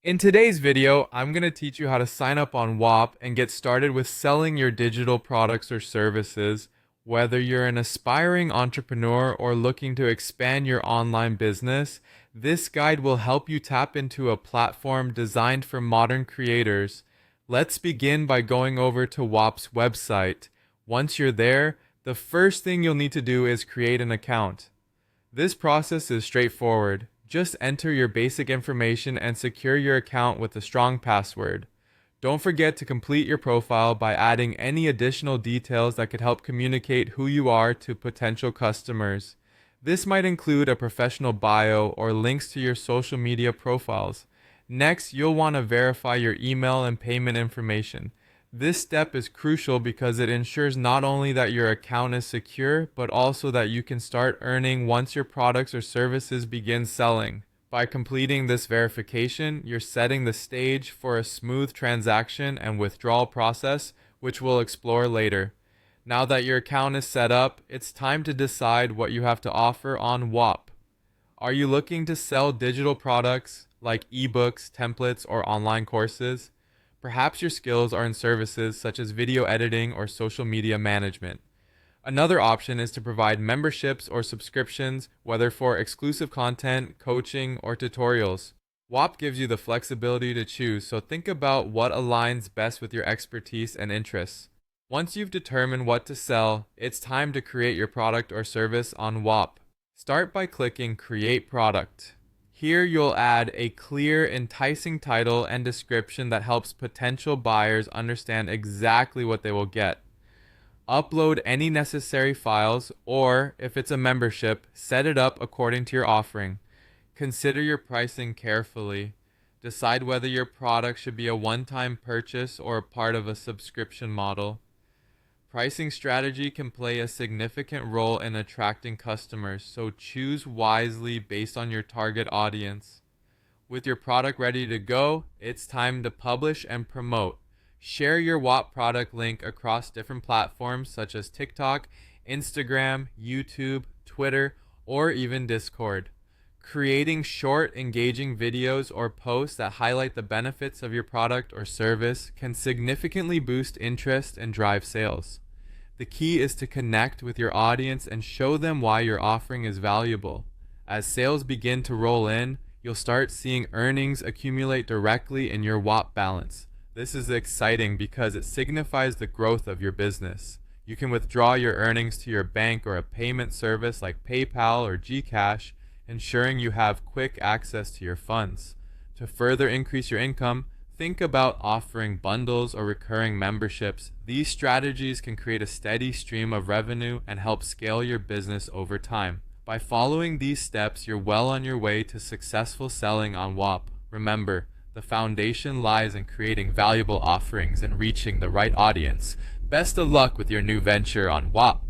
In today's video, I'm going to teach you how to sign up on Whop and get started with selling your digital products or services. Whether you're an aspiring entrepreneur or looking to expand your online business, this guide will help you tap into a platform designed for modern creators. Let's begin by going over to Whop's website. Once you're there, the first thing you'll need to do is create an account. This process is straightforward. Just enter your basic information and secure your account with a strong password. Don't forget to complete your profile by adding any additional details that could help communicate who you are to potential customers. This might include a professional bio or links to your social media profiles. Next, you'll want to verify your email and payment information. This step is crucial because it ensures not only that your account is secure, but also that you can start earning once your products or services begin selling. By completing this verification, you're setting the stage for a smooth transaction and withdrawal process, which we'll explore later. Now that your account is set up, it's time to decide what you have to offer on Whop. Are you looking to sell digital products like ebooks, templates, or online courses? Perhaps your skills are in services such as video editing or social media management. Another option is to provide memberships or subscriptions, whether for exclusive content, coaching, or tutorials. Whop gives you the flexibility to choose, so think about what aligns best with your expertise and interests. Once you've determined what to sell, it's time to create your product or service on Whop. Start by clicking Create Product. Here you'll add a clear, enticing title and description that helps potential buyers understand exactly what they will get. Upload any necessary files, or if it's a membership, set it up according to your offering. Consider your pricing carefully. Decide whether your product should be a one-time purchase or a part of a subscription model. Pricing strategy can play a significant role in attracting customers, so choose wisely based on your target audience. With your product ready to go, it's time to publish and promote. Share your Whop product link across different platforms such as TikTok, Instagram, YouTube, Twitter, or even Discord. Creating short, engaging videos or posts that highlight the benefits of your product or service can significantly boost interest and drive sales. The key is to connect with your audience and show them why your offering is valuable. As sales begin to roll in, you'll start seeing earnings accumulate directly in your Whop balance. This is exciting because it signifies the growth of your business. You can withdraw your earnings to your bank or a payment service like PayPal or Gcash, ensuring you have quick access to your funds. To further increase your income, think about offering bundles or recurring memberships. These strategies can create a steady stream of revenue and help scale your business over time. By following these steps, you're well on your way to successful selling on Whop. Remember, the foundation lies in creating valuable offerings and reaching the right audience. Best of luck with your new venture on Whop.